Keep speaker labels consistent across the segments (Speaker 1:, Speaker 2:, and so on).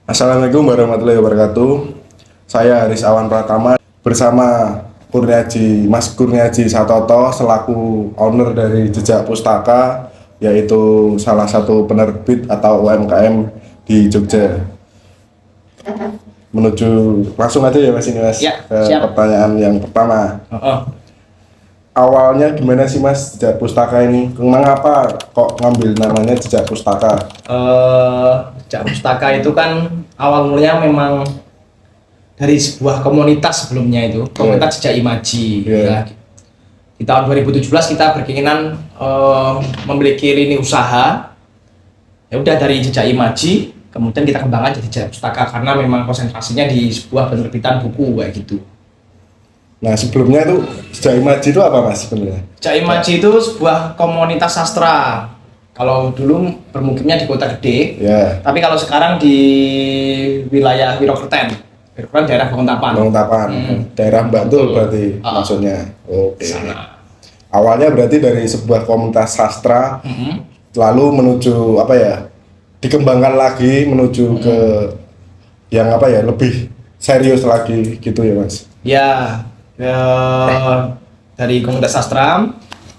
Speaker 1: Assalamualaikum warahmatullahi wabarakatuh. Saya Haris Awan Pratama bersama Mas Kurniaji Satoto selaku owner dari Jejak Pustaka, yaitu salah satu penerbit atau UMKM di Jogja. Menuju langsung aja ya Mas ini Mas
Speaker 2: Ya,
Speaker 1: ke
Speaker 2: siap.
Speaker 1: pertanyaan yang pertama.
Speaker 2: Oh,
Speaker 1: Awalnya gimana sih Mas Jejak Pustaka ini? Kenapa kok ngambil namanya Jejak Pustaka?
Speaker 2: Jejak Pustaka itu kan awal mulanya memang dari sebuah komunitas sebelumnya itu, komunitas Jejak Imaji.
Speaker 1: Yeah.
Speaker 2: Ya. Di tahun 2017 kita berkeinginan memiliki lini usaha. Ya udah dari Jejak Imaji, kemudian kita kembangkan jadi Jejak Pustaka karena memang konsentrasinya di sebuah penerbitan buku kayak gitu.
Speaker 1: Nah sebelumnya itu Jejak Imaji itu apa Mas sebenarnya?
Speaker 2: Jejak Imaji itu sebuah komunitas sastra. Kalau dulu bermukimnya di Kota Gede,
Speaker 1: Ya.
Speaker 2: tapi kalau sekarang di wilayah Wirokerten, daerah Banguntapan.
Speaker 1: Banguntapan, daerah Bantul berarti maksudnya. Oke.
Speaker 2: Sana.
Speaker 1: Awalnya berarti dari sebuah komunitas sastra, lalu menuju apa ya? Dikembangkan lagi menuju ke yang apa ya? Lebih serius lagi gitu ya Mas.
Speaker 2: Ya, dari komunitas sastra,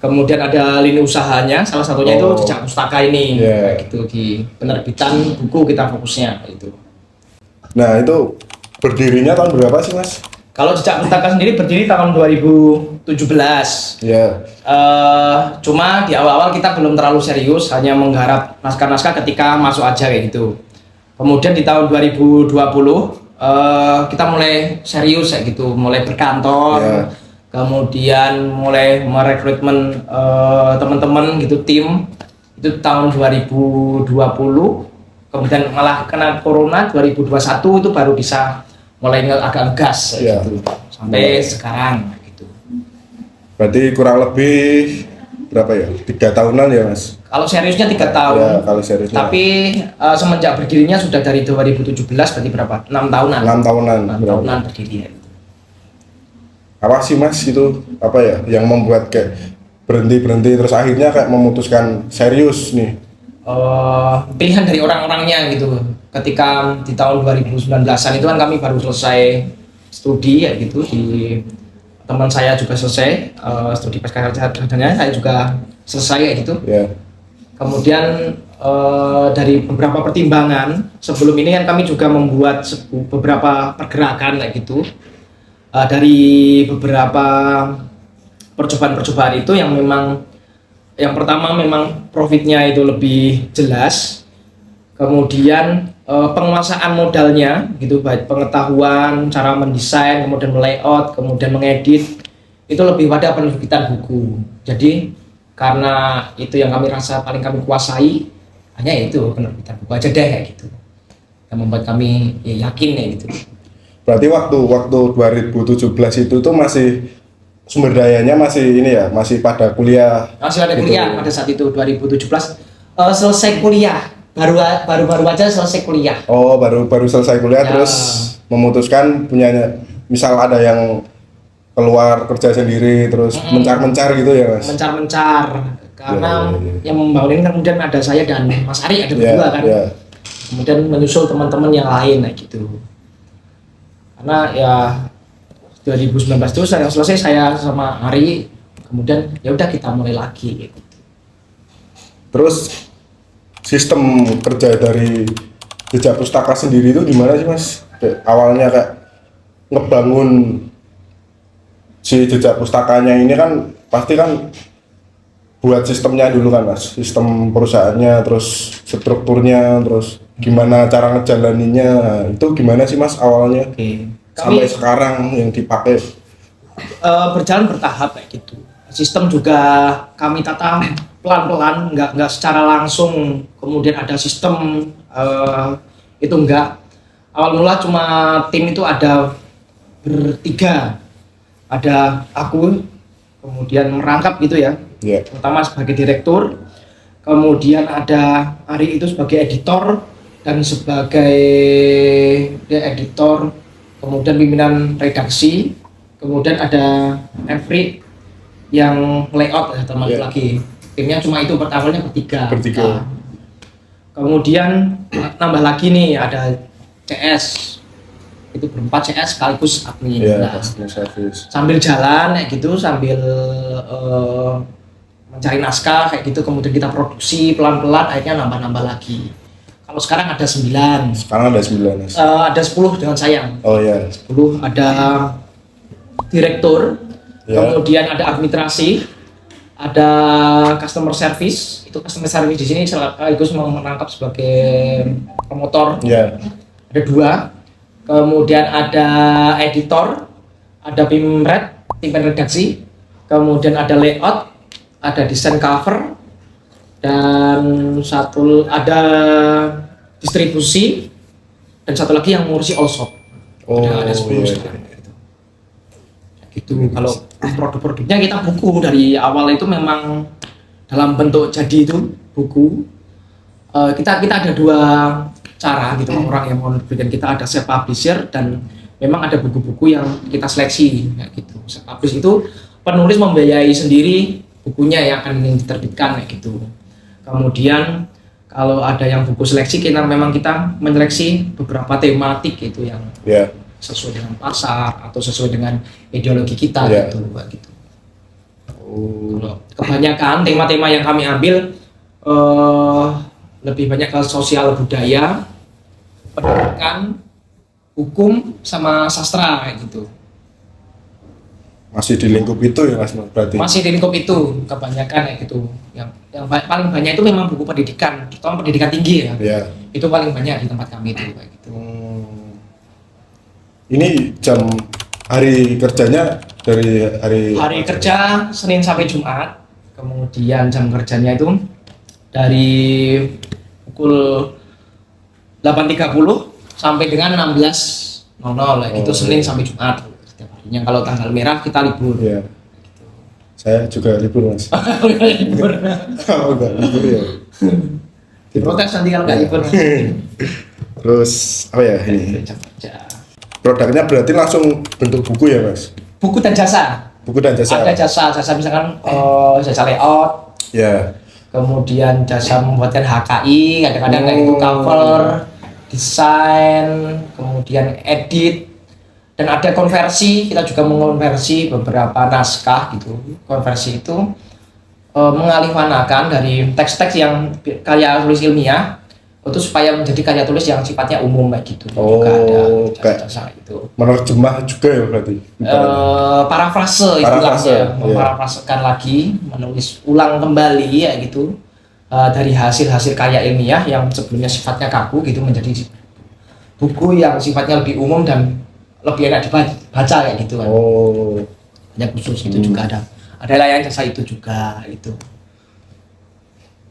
Speaker 2: kemudian ada lini usahanya, salah satunya itu Jejak Pustaka ini,
Speaker 1: Yeah.
Speaker 2: kayak gitu di penerbitan buku kita fokusnya itu.
Speaker 1: Nah itu berdirinya tahun berapa sih Mas?
Speaker 2: Kalau Jejak Pustaka sendiri berdiri tahun 2017.
Speaker 1: Ya.
Speaker 2: Cuma di awal-awal kita belum terlalu serius, hanya menggarap naskah-naskah ketika masuk aja kayak gitu. Kemudian di tahun 2020 kita mulai serius kayak gitu, mulai berkantor,
Speaker 1: Yeah.
Speaker 2: kemudian mulai merekrutmen teman-teman gitu, tim. Itu tahun 2020, kemudian malah kena corona 2021 itu baru bisa mulai agak gas kayak
Speaker 1: Yeah.
Speaker 2: gitu. Sampai sekarang gitu.
Speaker 1: Berarti kurang lebih berapa ya? 3 tahunan ya Mas?
Speaker 2: Kalau seriusnya 3 tahun.
Speaker 1: Ya, kalau seriusnya.
Speaker 2: Tapi semenjak berdirinya sudah dari 2017, berarti berapa? 6 tahunan.
Speaker 1: 6 tahunan.
Speaker 2: 6
Speaker 1: berarti.
Speaker 2: tahunan berdiri.
Speaker 1: Apa sih Mas itu apa ya yang membuat kayak berhenti terus akhirnya kayak memutuskan serius nih?
Speaker 2: Pilihan dari orang-orangnya gitu. Ketika di tahun 2019-an itu kan kami baru selesai studi ya gitu, di teman saya juga selesai studi pasca sarjana, saya juga selesai ya gitu.
Speaker 1: Ya.
Speaker 2: Kemudian dari beberapa pertimbangan sebelum ini kan kami juga membuat beberapa pergerakan kayak gitu. Dari beberapa percobaan-percobaan itu yang memang yang pertama memang profitnya itu lebih jelas, kemudian penguasaan modalnya gitu, baik pengetahuan cara mendesain, kemudian layout, kemudian mengedit itu lebih pada penerbitan buku. Jadi karena itu yang kami rasa paling kami kuasai, hanya itu penerbitan buku aja deh kayak gitu, yang membuat kami ya yakin ya gitu.
Speaker 1: Berarti waktu 2017 itu tuh masih sumber dayanya masih ini ya, masih pada kuliah.
Speaker 2: Masih ada
Speaker 1: gitu.
Speaker 2: kuliah pada saat itu 2017, selesai kuliah, baru aja selesai kuliah.
Speaker 1: Oh, baru selesai kuliah
Speaker 2: Ya.
Speaker 1: terus memutuskan punyanya. Misal ada yang keluar kerja sendiri terus mencar-mencar gitu ya, Mas.
Speaker 2: Mencar-mencar karena
Speaker 1: Ya.
Speaker 2: yang membangun ini kan kemudian ada saya dan Mas Ari, ada
Speaker 1: Ya,
Speaker 2: berdua kan.
Speaker 1: ya.
Speaker 2: Kemudian menyusul teman-teman yang lain kayak gitu. Karena ya 2019 itu saya selesai, saya sama Ari, kemudian ya udah kita mulai lagi gitu.
Speaker 1: Terus sistem kerja dari Jejak Pustaka sendiri itu gimana sih Mas? Kayak awalnya kayak ngebangun si Jejak Pustakanya ini kan pasti kan buat sistemnya dulu kan Mas, sistem perusahaannya, terus strukturnya, terus gimana cara ngejalaninnya, itu gimana sih Mas awalnya
Speaker 2: Oke.
Speaker 1: sampai
Speaker 2: Kami
Speaker 1: sekarang yang dipakai?
Speaker 2: berjalan bertahap kayak gitu. Sistem juga kami tata pelan-pelan, nggak secara langsung. Kemudian ada sistem itu enggak. Awal mula cuma tim itu ada bertiga, ada aku, kemudian merangkap gitu ya.
Speaker 1: Ya.
Speaker 2: Pertama sebagai direktur, kemudian ada Ari itu sebagai editor dan sebagai editor, kemudian pimpinan redaksi, kemudian ada Every yang layout ya teman
Speaker 1: Yeah.
Speaker 2: lagi. Timnya cuma itu pertamanya bertiga.
Speaker 1: Bertiga.
Speaker 2: Kemudian nambah lagi nih, ada CS. Itu berempat CS sekaligus admin.
Speaker 1: Iya,
Speaker 2: Nah,
Speaker 1: customer service.
Speaker 2: sambil jalan kayak gitu, sambil mencari naskah kayak gitu, kemudian kita produksi pelan-pelan, akhirnya nambah-nambah lagi. Kalau sekarang ada 9,
Speaker 1: Sekarang ada 9, Mas.
Speaker 2: ada 10 dengan sayang.
Speaker 1: Oh iya.
Speaker 2: 10 ada direktur,
Speaker 1: Ya.
Speaker 2: kemudian ada administrasi, ada customer service. Itu customer service di sini sekaligus menangkap sebagai promotor.
Speaker 1: Iya.
Speaker 2: Ada 2. Kemudian ada editor, ada pimret, tim redaksi, kemudian ada layout, ada desain cover, dan satu ada distribusi, dan satu lagi yang ngurusi all shop.
Speaker 1: Oh,
Speaker 2: ada 10
Speaker 1: iya.
Speaker 2: sekarang. Gitu. Kalau produk-produknya kita buku dari awal itu memang dalam bentuk jadi itu buku. Kita ada 2 cara gitu, orang yang mau berikan kita, ada self publisher, dan memang ada buku-buku yang kita seleksi kayak gitu. Self publish itu penulis membiayai sendiri bukunya yang akan diterbitkan kayak gitu. Kemudian kalau ada yang buku seleksi, kita menyeleksi beberapa tematik gitu yang
Speaker 1: Iya.
Speaker 2: sesuai dengan pasar atau sesuai dengan ideologi kita
Speaker 1: Iya.
Speaker 2: gitu, Pak, gitu.
Speaker 1: Oh.
Speaker 2: Kalau kebanyakan tema-tema yang kami ambil lebih banyak ke sosial budaya, pendidikan, hukum, sama sastra kayak gitu.
Speaker 1: Masih di lingkup itu ya, Mas, berarti.
Speaker 2: Masih di lingkup itu kebanyakan kayak gitu. Yang paling banyak itu memang buku pendidikan, terutama pendidikan tinggi ya.
Speaker 1: Iya.
Speaker 2: Itu paling banyak di tempat kami itu kayak gitu.
Speaker 1: Ini jam hari kerjanya dari
Speaker 2: Hari kerja Senin sampai Jumat, kemudian jam kerjanya itu dari pukul 8.30 sampai dengan 16.00 itu Senin sampai Jumat setiap harinya. Kalau tanggal merah kita libur.
Speaker 1: Iya. Saya juga libur, Mas.
Speaker 2: Libur.
Speaker 1: Kalau enggak libur ya.
Speaker 2: Diprotes nanti kalau nggak libur.
Speaker 1: Terus apa ya ini?
Speaker 2: Jam kerja.
Speaker 1: Produknya berarti langsung bentuk buku ya, Mas?
Speaker 2: Buku dan jasa.
Speaker 1: Buku dan jasa.
Speaker 2: Ada jasa misalkan jasa layout,
Speaker 1: Ya.
Speaker 2: kemudian jasa membuatkan HKI, kadang-kadang kayak itu cover, desain, kemudian edit, dan ada konversi. Kita juga mengonversi beberapa naskah gitu. Konversi itu mengalihwanakan dari teks-teks yang karya tulis ilmiah itu supaya menjadi karya tulis yang sifatnya umum kayak gitu.
Speaker 1: Oh,
Speaker 2: Juga ada
Speaker 1: kayak
Speaker 2: jasa-jasa itu.
Speaker 1: Menerjemah juga ya berarti.
Speaker 2: Parafrase istilahnya, memparafrasekan lagi, menulis ulang kembali ya gitu, dari hasil-hasil karya ilmiah yang sebelumnya sifatnya kaku gitu menjadi buku yang sifatnya lebih umum dan lebih enak dibaca kayak gitu kan.
Speaker 1: Oh.
Speaker 2: Yang khusus itu juga ada layanan jasa itu juga itu.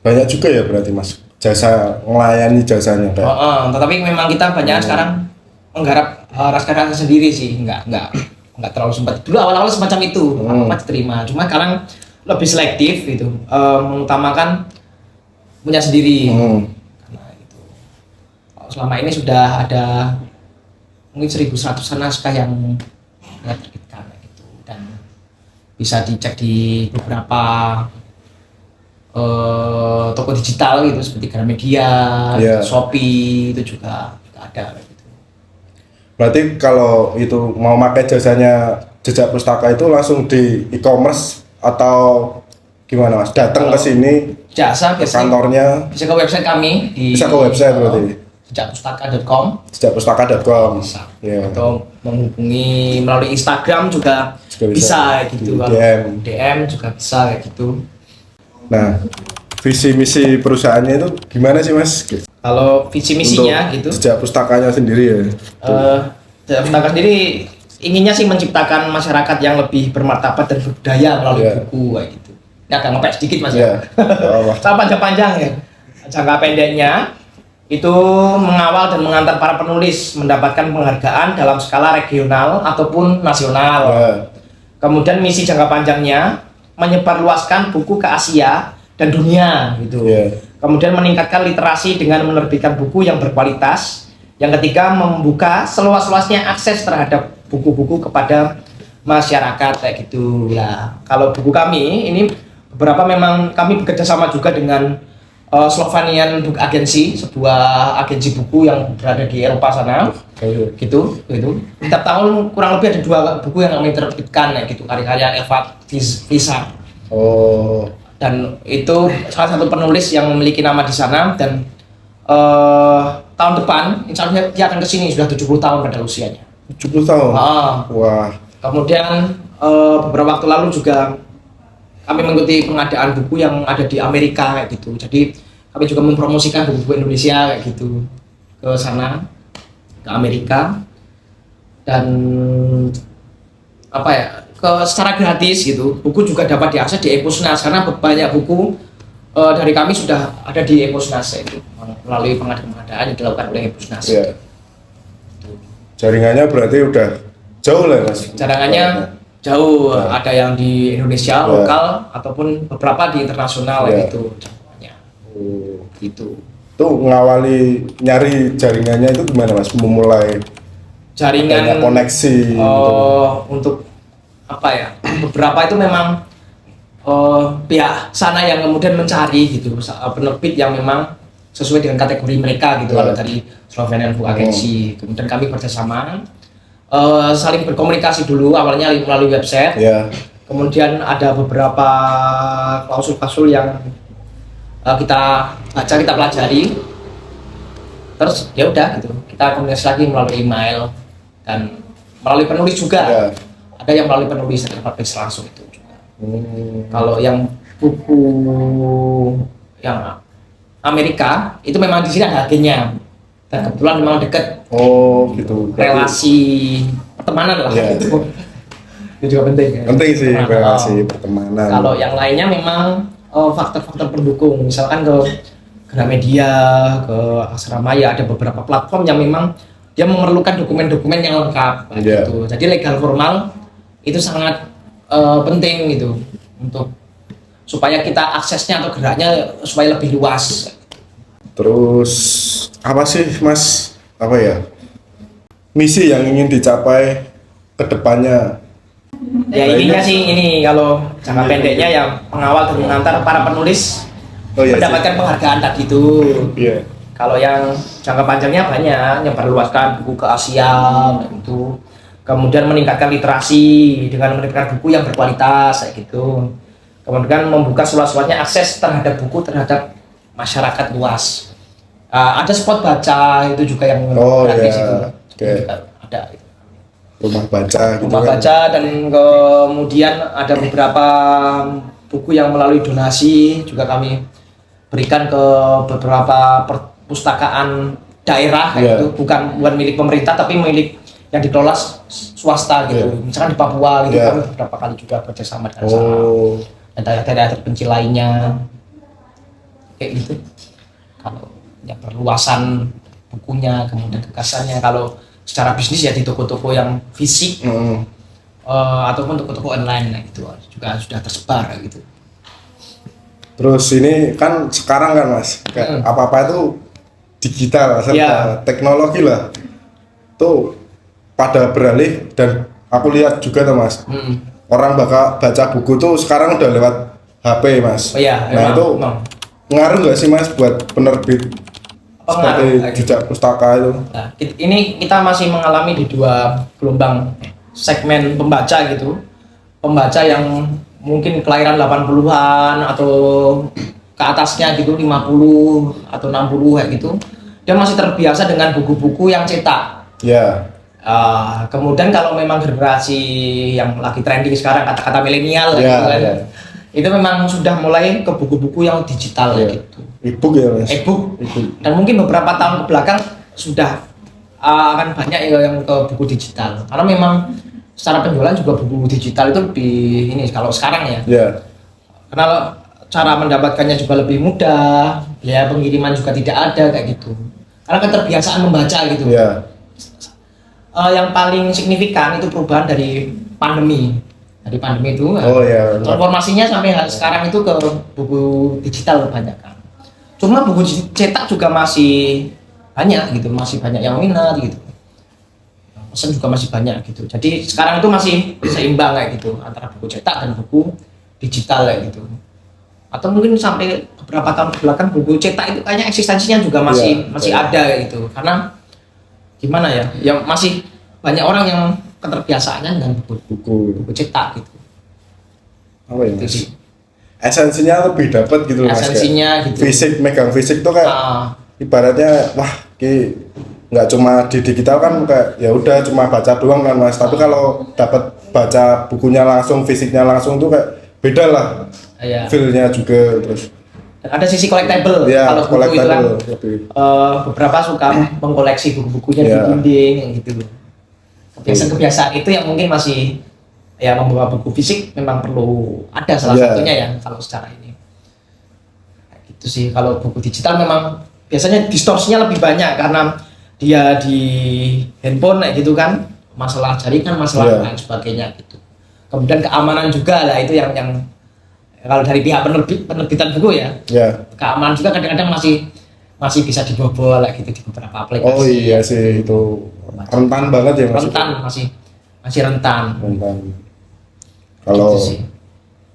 Speaker 1: Banyak juga ya berarti, Mas. Jasa melayani jasanya kayak.
Speaker 2: Tetapi memang kita banyak sekarang menggarap naskah sendiri sih, nggak terlalu sempat. Dulu awal-awal semacam itu, apa diterima. Cuma sekarang lebih selektif gitu, mengutamakan punya sendiri. Karena itu. Selama ini sudah ada mungkin 1.100 naskah yang terbitkan gitu, dan bisa dicek di beberapa toko digital gitu seperti Gramedia, Shopee itu juga ada gitu.
Speaker 1: Berarti kalau itu mau pakai jasanya Jejak Pustaka itu langsung di e-commerce atau gimana, Mas? Datang ke sini
Speaker 2: Jasa
Speaker 1: ke kantornya,
Speaker 2: bisa ke website kami di
Speaker 1: bisa ke website berarti
Speaker 2: jejakpustaka.com,
Speaker 1: jejakpustaka.com.
Speaker 2: bisa.
Speaker 1: Ya.
Speaker 2: Atau menghubungi melalui Instagram juga bisa gitu,
Speaker 1: di
Speaker 2: kalau
Speaker 1: DM.
Speaker 2: DM juga bisa kayak gitu.
Speaker 1: Nah, visi misi perusahaannya itu gimana sih, Mas?
Speaker 2: Kalau visi misinya gitu,
Speaker 1: Jejak Pustakanya sendiri ya.
Speaker 2: Jejak Pustaka sendiri inginnya sih menciptakan masyarakat yang lebih bermartabat dan berbudaya melalui buku kayak gitu. Ya agak ngepek sedikit Mas ya. Sama panjang-panjang ya. Jangka pendeknya itu mengawal dan mengantar para penulis mendapatkan penghargaan dalam skala regional ataupun nasional. Kemudian misi jangka panjangnya menyebarluaskan buku ke Asia dan dunia gitu. Kemudian meningkatkan literasi dengan menerbitkan buku yang berkualitas. Yang ketiga, membuka seluas-luasnya akses terhadap buku-buku kepada masyarakat kayak gitu. Ya, kalau buku kami ini beberapa memang kami bekerja sama juga dengan Slovenian Book Agency, sebuah agensi buku yang berada di Eropa sana. Gitu. Tiap tahun kurang lebih ada 2 buku yang kami terbitkan ya gitu, karya-karya Eva Visa.
Speaker 1: Oh,
Speaker 2: Dan itu salah satu penulis yang memiliki nama di sana, dan tahun depan insya Allah dia akan kesini, sudah 70 tahun pada usianya.
Speaker 1: 70 tahun. Wah.
Speaker 2: Kemudian beberapa waktu lalu juga kami mengikuti pengadaan buku yang ada di Amerika kayak gitu. Jadi kami juga mempromosikan buku-buku Indonesia kayak gitu ke sana, ke Amerika, dan apa ya, secara gratis gitu. Buku juga dapat diakses di Epusnas karena banyak buku dari kami sudah ada di Epusnas itu melalui pengadaan yang dilakukan oleh Epusnas.
Speaker 1: Ya. Jaringannya berarti udah jauh lah Mas.
Speaker 2: Jaringannya jauh, ada yang di Indonesia lokal ataupun beberapa di internasional gitu.
Speaker 1: Oh,
Speaker 2: gitu.
Speaker 1: Tuh ngawali nyari jaringannya itu gimana Mas? Memulai
Speaker 2: Jaringan
Speaker 1: koneksi gitu.
Speaker 2: Untuk apa ya? Beberapa itu memang pihak sana yang kemudian mencari gitu penerbit yang memang sesuai dengan kategori mereka gitu. Kalau dari Slovenian Book Agency, kemudian kami kerjasama. Saling berkomunikasi dulu awalnya melalui website, kemudian ada beberapa klausul-klausul yang kita baca, kita pelajari, terus ya udah gitu kita komunikasi lagi melalui email dan melalui penulis juga. Ada yang melalui penulis dan publish langsung itu juga. Kalau yang buku yang Amerika itu memang di sini ada agennya. Dan kebetulan memang dekat.
Speaker 1: Oh gitu.
Speaker 2: Relasi pertemanan lah gitu. Itu juga penting.
Speaker 1: Penting sih relasi pertemanan.
Speaker 2: Kalau yang lainnya memang faktor-faktor pendukung, misalkan ke Gramedia, ke Asramaya, ada beberapa platform yang memang dia memerlukan dokumen-dokumen yang lengkap gitu. Jadi legal formal itu sangat penting gitu untuk supaya kita aksesnya atau geraknya supaya lebih luas.
Speaker 1: Terus apa sih Mas, apa ya, misi yang ingin dicapai ke depannya?
Speaker 2: Ya intinya sih ini, kalau jangka pendeknya ya pengawal dan mengantar para penulis mendapatkan penghargaan tadi itu. Kalau yang jangka panjangnya banyak, yang perluaskan buku ke Asia gitu. Kemudian meningkatkan literasi dengan menerbitkan buku yang berkualitas kayak gitu. Kemudian membuka seluas-luasnya akses terhadap buku terhadap masyarakat luas. Ada spot baca itu juga yang gratis itu. Ada itu.
Speaker 1: Rumah baca gitu.
Speaker 2: Rumah baca, dan kemudian ada beberapa buku yang melalui donasi juga kami berikan ke beberapa perpustakaan daerah itu, bukan milik pemerintah tapi milik yang dikelola swasta gitu. Misalkan di Papua gitu kami beberapa kali juga bekerjasama dengan sana. Dan daerah-daerah terpencil lainnya kayak gitu. Kalau ya perluasan bukunya, kemudian gagasannya, kalau secara bisnis ya di toko-toko yang fisik ataupun toko-toko online gitu juga sudah tersebar gitu.
Speaker 1: Terus ini kan sekarang kan Mas, kayak apa-apa itu digital serta teknologi lah. Tuh pada beralih, dan aku lihat juga tuh Mas. Orang baca buku tuh sekarang udah lewat HP Mas. Nah itu ngaruh nggak sih Mas buat penerbit seperti Jejak Pustaka itu?
Speaker 2: Nah, ini kita masih mengalami di 2 gelombang segmen pembaca gitu. Pembaca yang mungkin kelahiran 80-an atau ke atasnya gitu, 50 atau 60 kayak gitu. Dia masih terbiasa dengan buku-buku yang cetak. Kemudian kalau memang generasi yang lagi trending sekarang, kata-kata milenial gitu kan, itu memang sudah mulai ke buku-buku yang digital gitu.
Speaker 1: E-book ya Mas?
Speaker 2: E-book. Dan mungkin beberapa tahun ke belakang sudah akan banyak yang ke buku digital. Karena memang secara penjualan juga buku digital itu lebih ini kalau sekarang ya. Karena cara mendapatkannya juga lebih mudah, biaya pengiriman juga tidak ada kayak gitu. Karena keterbiasaan membaca gitu. Yang paling signifikan itu perubahan dari pandemi. Dari pandemi itu transformasinya sampai sekarang itu ke buku digital kebanyakan. Cuma buku cetak juga masih banyak gitu, masih banyak yang minat gitu. Pesan juga masih banyak gitu. Jadi sekarang itu masih seimbang kayak gitu antara buku cetak dan buku digital kayak gitu. atau mungkin sampai beberapa tahun belakang buku cetak itu kayaknya eksistensinya juga masih
Speaker 1: Iya.
Speaker 2: ada gitu, karena gimana ya, yang masih banyak orang yang keterbiasaannya dengan buku
Speaker 1: Buku
Speaker 2: cetak gitu.
Speaker 1: apa ya
Speaker 2: Itu
Speaker 1: mas?
Speaker 2: sih
Speaker 1: Esensinya lebih dapat gitu loh mas.
Speaker 2: esensinya
Speaker 1: Kayak
Speaker 2: gitu.
Speaker 1: fisik, megang fisik tuh kayak
Speaker 2: Ah,
Speaker 1: ibaratnya wah ki nggak cuma di digital kan kayak ya udah cuma baca doang kan mas, tapi kalau dapat baca bukunya langsung, fisiknya langsung tuh kayak beda lah
Speaker 2: ya.
Speaker 1: feel-nya juga. Terus
Speaker 2: Dan ada sisi collectible.
Speaker 1: ya
Speaker 2: Kalau buku itu kan
Speaker 1: collectible lebih
Speaker 2: beberapa suka mengkoleksi buku-bukunya di
Speaker 1: Ya.
Speaker 2: dinding yang gitu loh. Kebiasaan-kebiasaan itu yang mungkin masih ya, membawa buku fisik memang perlu ada salah
Speaker 1: Ya.
Speaker 2: satunya ya kalau secara ini. Kayak gitu sih. Kalau buku digital memang biasanya distorsinya lebih banyak karena dia di handphone kayak gitu kan, masalah jaringan, masalah
Speaker 1: Ya.
Speaker 2: lain sebagainya gitu. Kemudian keamanan juga lah, itu yang kalau dari pihak penerbitan buku ya,
Speaker 1: ya.
Speaker 2: keamanan juga kadang-kadang masih bisa dibobol kayak gitu di beberapa aplikasi.
Speaker 1: Oh iya sih itu rentan banget ya mas.
Speaker 2: Rentan, masih rentan.
Speaker 1: Rentan. Kalau
Speaker 2: Gitu sih.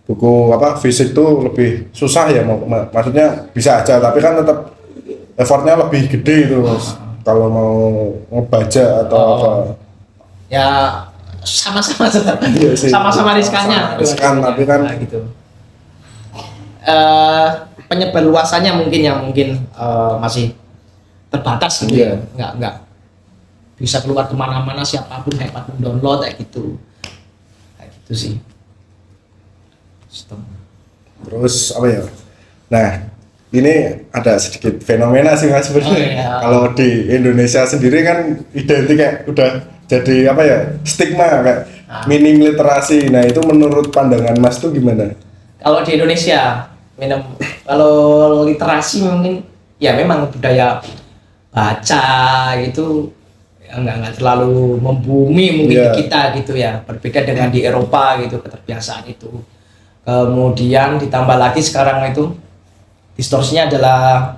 Speaker 1: buku apa fisik tuh lebih susah ya maksudnya bisa aja tapi kan tetap effortnya lebih gede itu mas kalau mau ngebaca atau
Speaker 2: Oh.
Speaker 1: apa.
Speaker 2: Ya sama-sama
Speaker 1: Iya sih.
Speaker 2: sama-sama riskannya.
Speaker 1: Sama riskan, tapi kan-
Speaker 2: Nah, gitu. Penyebar luasannya mungkin masih terbatas gitu
Speaker 1: Iya.
Speaker 2: ya, nggak bisa keluar kemana-mana, siapapun dapat mendownload kayak gitu sih sistem.
Speaker 1: Terus apa ya? Nah, ini ada sedikit fenomena sih mas sebenarnya.
Speaker 2: Oh, iya.
Speaker 1: Kalau di Indonesia sendiri kan identik kayak udah jadi apa ya stigma kayak minim literasi. Nah itu menurut pandangan mas tuh gimana?
Speaker 2: Kalau di Indonesia, kalau literasi mungkin ya memang budaya baca itu ya nggak terlalu membumi mungkin
Speaker 1: Iya.
Speaker 2: di kita gitu ya, berbeda dengan di Eropa gitu keterbiasaan itu. Kemudian ditambah lagi sekarang itu distorsinya adalah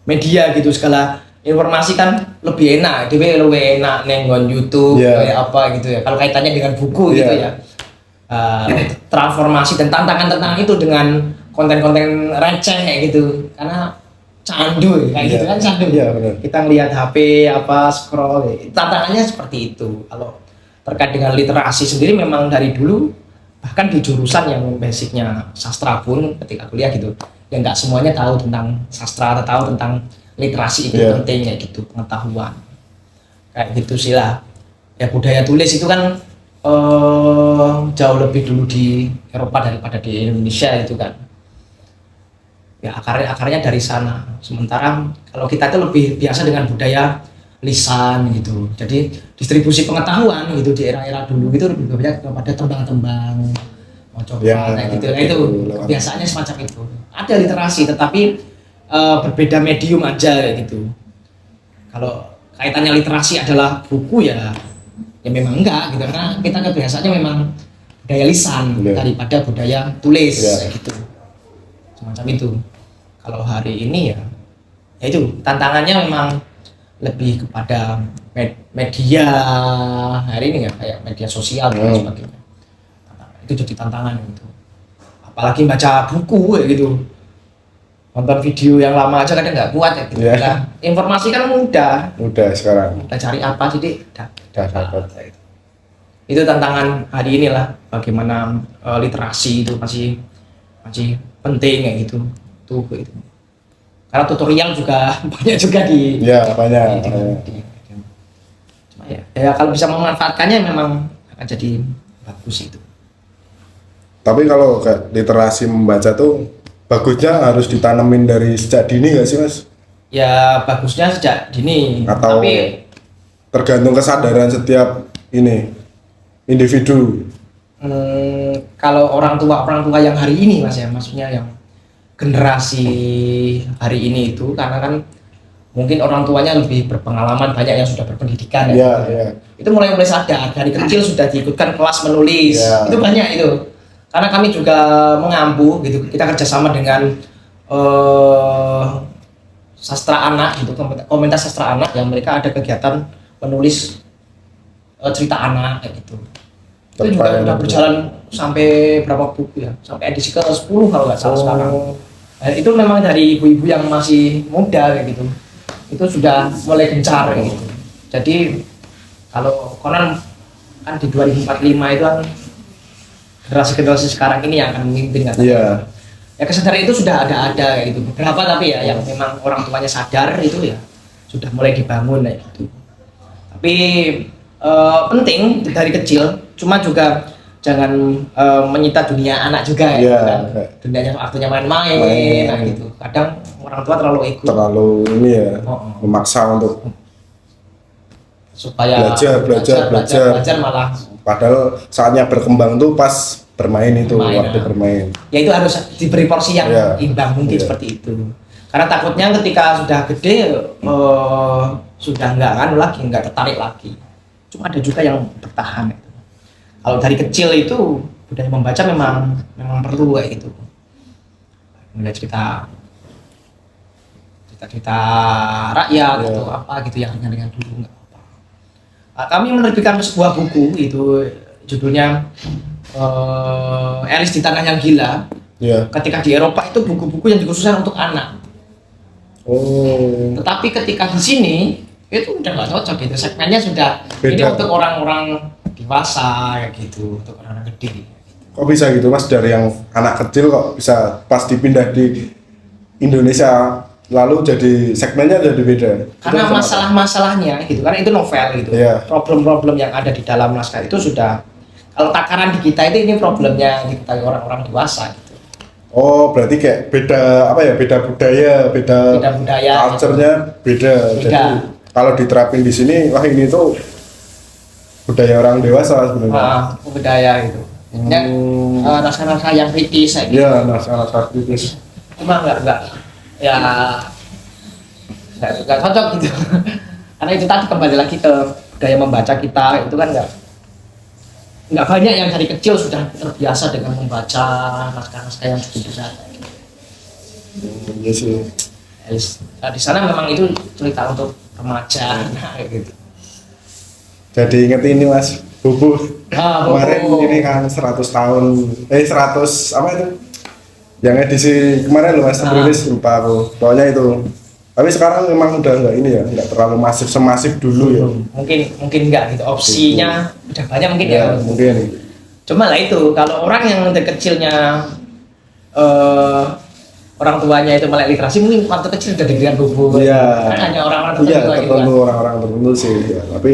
Speaker 2: media gitu, segala informasi kan lebih enak, lebih enak nenggon YouTube
Speaker 1: Iya.
Speaker 2: kayak apa gitu ya. Kalau kaitannya dengan buku gitu
Speaker 1: Iya.
Speaker 2: ya. Transformasi dan tantangan itu dengan konten-konten receh kayak gitu, karena candu kayak
Speaker 1: Iya.
Speaker 2: gitu kan, candu.
Speaker 1: Iya, benar.
Speaker 2: Kita ngelihat HP apa scroll, tantangannya seperti itu. Kalau terkait dengan literasi sendiri memang dari dulu, bahkan di jurusan yang basicnya sastra pun ketika kuliah gitu ya nggak semuanya tahu tentang sastra atau tahu tentang literasi itu
Speaker 1: Iya.
Speaker 2: pentingnya gitu, pengetahuan kayak gitu sih lah. Ya budaya tulis itu kan jauh lebih dulu di Eropa daripada di Indonesia itu kan. Ya akarnya dari sana. Sementara kalau kita itu lebih biasa dengan budaya lisan gitu. Jadi distribusi pengetahuan gitu di era-era dulu itu lebih banyak kepada tembang-tembang, mau coba
Speaker 1: Ya,
Speaker 2: kayak gitu. Nah,
Speaker 1: gitu,
Speaker 2: itu
Speaker 1: lewat.
Speaker 2: kebiasaannya semacam itu. Ada literasi tetapi berbeda medium aja kayak gitu. Kalau kaitannya literasi adalah buku ya memang enggak gitu, karena kita kebiasaannya memang budaya lisan
Speaker 1: Iya.
Speaker 2: daripada budaya tulis
Speaker 1: Iya.
Speaker 2: kayak gitu, semacam itu. Kalau hari ini ya itu tantangannya memang lebih kepada media hari ini ya, kayak media sosial dan sebagainya. Itu jadi tantangan gitu, apalagi baca buku kayak gitu, nonton video yang lama aja kadang nggak kuat ya gitu.
Speaker 1: Iya.
Speaker 2: Nah, informasi kan mudah,
Speaker 1: Udah sekarang
Speaker 2: kita cari apa jadi
Speaker 1: udah dapat.
Speaker 2: itu tantangan hari ini lah, bagaimana literasi itu masih penting kayak gitu tuh gitu. Karena tutorial juga banyak juga di
Speaker 1: Ya banyak.
Speaker 2: cuma ya kalau bisa memanfaatkannya memang akan jadi bagus itu.
Speaker 1: Tapi kalau kayak literasi membaca tuh bagusnya harus ditanemin dari sejak dini nggak sih mas?
Speaker 2: Ya bagusnya sejak dini,
Speaker 1: Atau
Speaker 2: tapi
Speaker 1: tergantung kesadaran setiap ini individu.
Speaker 2: kalau orang tua yang hari ini mas ya, maksudnya yang generasi hari ini itu, karena kan mungkin orang tuanya lebih berpengalaman, banyak yang sudah berpendidikan
Speaker 1: Iya,
Speaker 2: ya,
Speaker 1: iya.
Speaker 2: itu mulai sadar dari kecil sudah diikutkan kelas menulis.
Speaker 1: Iya.
Speaker 2: Itu banyak itu, karena kami juga mengampu gitu, kita kerjasama dengan sastra anak gitu, komunitas sastra anak yang mereka ada kegiatan menulis cerita anak kayak gitu. Itu juga udah berjalan sampai berapa buku ya? Sampai edisi ke-10 kalau nggak salah sekarang. Nah, itu memang dari ibu-ibu yang masih muda kayak gitu. Itu sudah mulai gencar kayak gitu. Jadi kalau konon kan di 2045 itu kan generasi-generasi sekarang ini yang akan memimpin kan.
Speaker 1: Iya.
Speaker 2: Ya kesadaran itu sudah ada kayak gitu. Beberapa tapi ya yang memang orang tuanya sadar itu ya sudah mulai dibangun kayak gitu. Tapi penting dari kecil, cuma juga jangan menyita dunia anak juga ya, kan? Dunianya waktunya main-main nah, gitu. Kadang orang tua terlalu ikut,
Speaker 1: terlalu ini ya, memaksa untuk
Speaker 2: supaya belajar malah
Speaker 1: padahal saatnya berkembang tuh pas bermain itu, waktu bermain.
Speaker 2: Ya itu harus diberi porsi yang imbang mungkin seperti itu. Karena takutnya ketika sudah gede sudah nggak tertarik lagi. Cuma ada juga yang bertahan. Kalau dari kecil itu budaya membaca memang perlu kayak gitu. Melihat cerita rakyat atau apa gitu yang ringan dulu nggak apa. Kami menerbitkan sebuah buku itu judulnya Alice di Tanah yang Gila. Ketika di Eropa itu buku-buku yang dikhususkan untuk anak. Tetapi ketika di sini itu udah nggak cocok gitu, segmennya sudah beda. Ini untuk orang-orang dewasa kayak gitu, untuk orang-orang gede.
Speaker 1: Kok bisa gitu mas, dari yang anak kecil kok bisa pas dipindah di Indonesia lalu jadi segmennya jadi beda?
Speaker 2: Karena masalah-masalahnya gitu, karena itu novel gitu. Problem-problem yang ada di dalam naskah itu sudah, kalau takaran di kita itu ini problemnya diketahui orang-orang dewasa gitu.
Speaker 1: Oh, berarti kayak beda apa ya? Beda budaya, culture-nya beda. Jadi kalau diterapin di sini, wah ini tuh budaya orang dewasa sebenarnya.
Speaker 2: Budaya gitu. Naskah-naskah yang kritis gitu.
Speaker 1: Iya, naskah-naskah kritis.
Speaker 2: Cuma nggak cocok gitu. Karena itu tadi kembali lagi ke budaya membaca kita itu kan nggak banyak yang dari kecil sudah terbiasa dengan membaca naskah-naskah yang cukup berat.
Speaker 1: Iya sih.
Speaker 2: Nah, di sana memang itu cerita untuk remaja, gitu.
Speaker 1: Jadi inget ini mas, Bubu. Kemarin ini kan 100 tahun, 100 apa itu? Yang edisi kemarin loh mas, rilis lupa aku. Pokoknya itu. Tapi sekarang memang udah nggak ini ya, nggak terlalu masif semasif dulu ya.
Speaker 2: Mungkin nggak gitu, opsinya udah banyak mungkin ya.
Speaker 1: Mungkin.
Speaker 2: Cuma lah itu, kalau orang yang dari kecilnya orang tuanya itu melek literasi, mungkin waktu kecil udah diberikan buku.
Speaker 1: Iya.
Speaker 2: Kan hanya orang-orang tertentu
Speaker 1: gitu kan. Orang-orang tertentu sih, ya. Tapi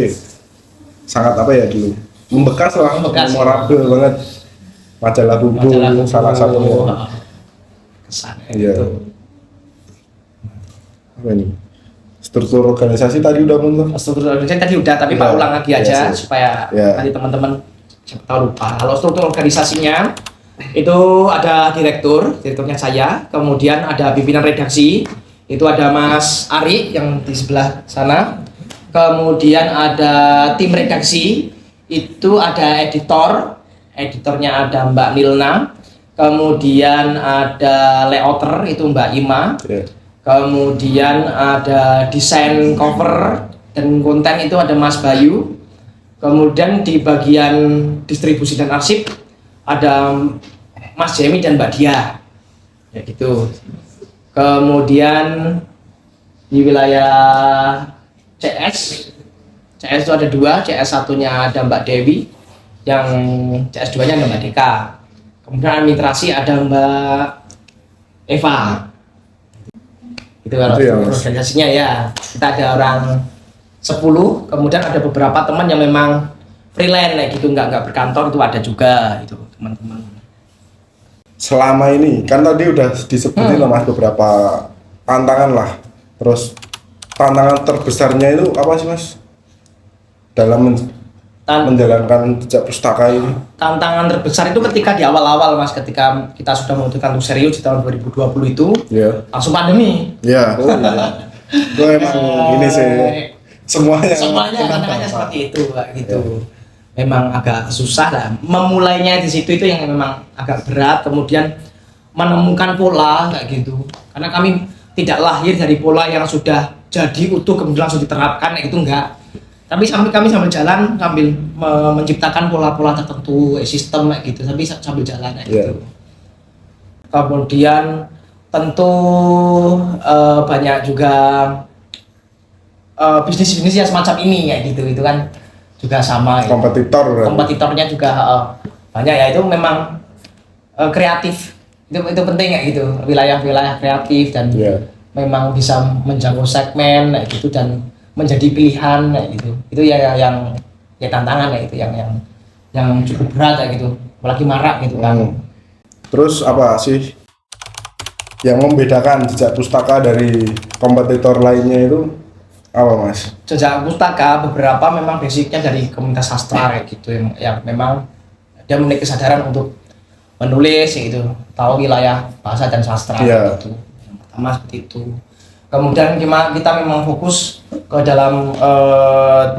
Speaker 1: sangat apa ya dulu, membekas lah, memorable banget. Majalah Bubu salah satunya.
Speaker 2: Kesan
Speaker 1: gitu. Apa ini? Struktur organisasi tadi udah belum?
Speaker 2: Struktur organisasi tadi udah, tapi Pak ulang lagi aja supaya nanti teman-teman siapa tahu lupa. Kalau struktur organisasinya itu ada direkturnya saya, kemudian ada pimpinan redaksi, itu ada Mas Ari yang di sebelah sana, kemudian ada tim redaksi, itu ada editornya ada Mbak Milna, kemudian ada layouter itu Mbak Ima, kemudian ada desain cover dan konten itu ada Mas Bayu, kemudian di bagian distribusi dan arsip ada Mas Jemi dan Mbak Dia, ya gitu. Kemudian di wilayah CS itu ada 2, CS satunya ada Mbak Dewi, yang CS 2 nya ada Mbak Deka. Kemudian administrasi ada Mbak Eva. Itu kalau organisasinya ya. Kita ada orang 10, kemudian ada beberapa teman yang memang freelance kayak gitu, nggak berkantor, itu ada juga itu teman-teman.
Speaker 1: Selama ini kan tadi udah disebutin mas beberapa tantangan lah, terus tantangan terbesarnya itu apa sih mas dalam menjalankan jejak pustaka ini?
Speaker 2: Tantangan terbesar itu ketika di awal-awal mas, ketika kita sudah memutuskan untuk serius di tahun 2020 itu langsung pandemi.
Speaker 1: Itu emang ini sih semuanya
Speaker 2: tantangannya seperti itu gitu. Memang agak susah lah memulainya di situ, itu yang memang agak berat, kemudian menemukan pola kayak gitu, karena kami tidak lahir dari pola yang sudah jadi utuh kemudian langsung diterapkan kayak gitu, enggak. Tapi kami sambil jalan sambil menciptakan pola-pola tertentu, sistem kayak gitu, tapi sambil jalan kayak
Speaker 1: Yeah.
Speaker 2: gitu. Kemudian tentu banyak juga bisnis-bisnis yang semacam ini kayak gitu, itu kan juga sama. Gitu.
Speaker 1: Kompetitor berarti.
Speaker 2: Kompetitornya juga banyak ya, itu memang kreatif. Itu penting kayak gitu, wilayah-wilayah kreatif dan
Speaker 1: Yeah.
Speaker 2: memang bisa menjangkau segmen kayak gitu dan menjadi pilihan kayak gitu. Itu ya yang tantangan kayak gitu, yang cukup berat kayak gitu, apalagi marak gitu kan.
Speaker 1: Terus apa sih yang membedakan Jejak Pustaka dari kompetitor lainnya itu apa, Mas?
Speaker 2: Jejak Pustaka beberapa memang basicnya dari komunitas sastra kayak gitu, yang memang dia memiliki kesadaran untuk menulis gitu, tahu wilayah bahasa dan sastra
Speaker 1: Yeah.
Speaker 2: gitu. Yang pertama seperti itu. Kemudian kita memang fokus ke dalam 3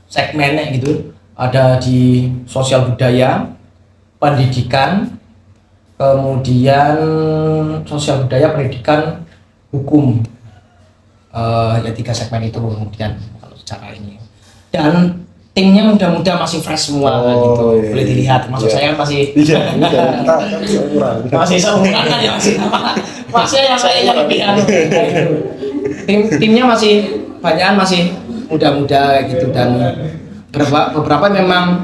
Speaker 2: segmennya gitu. Ada di sosial budaya, pendidikan, kemudian sosial budaya, pendidikan, hukum. Ya 3 segmen itu kemudian kalau secara ini. Dan timnya mudah-mudahan masih fresh semua gitu.
Speaker 1: Iya.
Speaker 2: Boleh dilihat, maksud saya masih
Speaker 1: Iya, kita kan seumuran.
Speaker 2: masih seumuran kan ya, masih yang saya lebih timnya masih banyakan masih muda-muda gitu, dan beberapa memang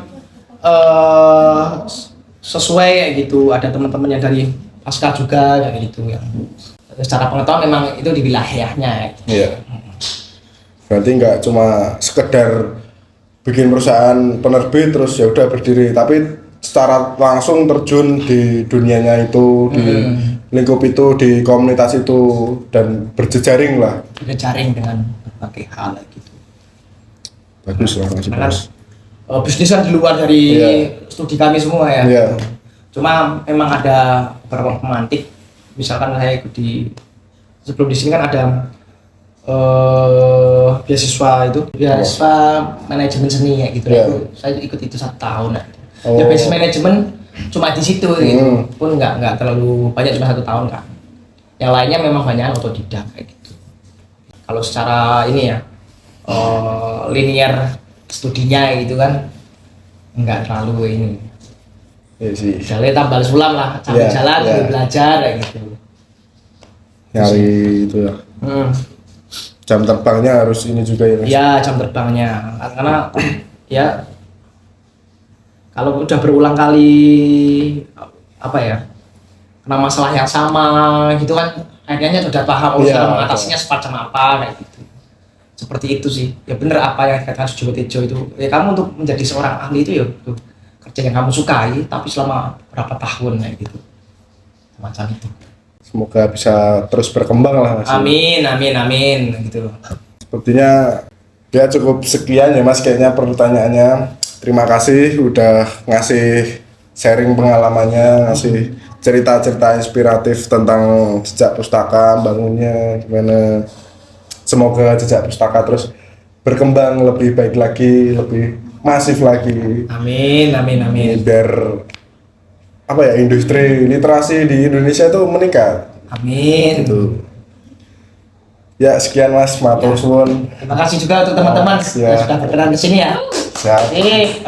Speaker 2: sesuai kayak gitu. Ada teman-teman yang dari pasca juga kayak gitu, yang secara pengetahuan memang itu di wilayahnya gitu.
Speaker 1: Iya. Berarti nggak cuma sekedar bikin perusahaan penerbit terus ya udah berdiri, tapi secara langsung terjun di dunianya itu, di lingkup itu, di komunitas itu, dan berjejaring lah.
Speaker 2: Berjaring dengan berbagai hal gitu.
Speaker 1: Bagus lah, Mas.
Speaker 2: Karena bisnis kan di luar dari
Speaker 1: Iya.
Speaker 2: studi kami semua ya.
Speaker 1: Iya.
Speaker 2: Cuma memang ada beberapa pemantik. Misalkan saya ikut sebelum di sini kan ada beasiswa manajemen seni ya gitu.
Speaker 1: Iya.
Speaker 2: Itu saya ikut itu 1 tahun.
Speaker 1: Oh.
Speaker 2: Ya basic manajemen cuma di situ gitu. Pun nggak terlalu banyak, cuma 1 tahun kan. Yang lainnya memang banyak otodidak kayak gitu. Kalau secara ini ya linear studinya gitu kan nggak terlalu ini.
Speaker 1: Iya sih.
Speaker 2: Jalan tambal sulam lah, sambil
Speaker 1: Iya,
Speaker 2: jalan
Speaker 1: iya.
Speaker 2: sambil belajar kayak gitu.
Speaker 1: Nyari itu ya. Jam terbangnya harus ini juga ya, Mas.
Speaker 2: Ya jam terbangnya, karena ya kalau udah berulang kali apa ya, kena masalah yang sama gitu kan, akhirnya sudah paham
Speaker 1: Iya,
Speaker 2: cara mengatasinya semacam apa kayak gitu. Seperti itu sih. Ya bener apa yang dikatakan Sujowo Tejo itu. Ya kamu untuk menjadi seorang ahli itu ya tuh, kerja yang kamu sukai tapi selama berapa tahun kayak gitu. Semacam itu.
Speaker 1: Semoga bisa terus berkembang lah, Mas.
Speaker 2: Amin gitu.
Speaker 1: Sepertinya ya cukup sekian ya, Mas, kayaknya pertanyaannya. Terima kasih udah ngasih sharing pengalamannya, ngasih cerita-cerita inspiratif tentang Jejak Pustaka, bangunnya gimana. Semoga Jejak Pustaka terus berkembang lebih baik lagi, lebih masif lagi.
Speaker 2: Amin.
Speaker 1: Biar apa ya, industri literasi di Indonesia itu meningkat.
Speaker 2: Amin.
Speaker 1: Gitu. Ya sekian, Mas, matur suwun.
Speaker 2: Terima kasih juga untuk teman-teman
Speaker 1: Ya.
Speaker 2: yang sudah berkenan ke sini ya.
Speaker 1: Siap.
Speaker 2: Ini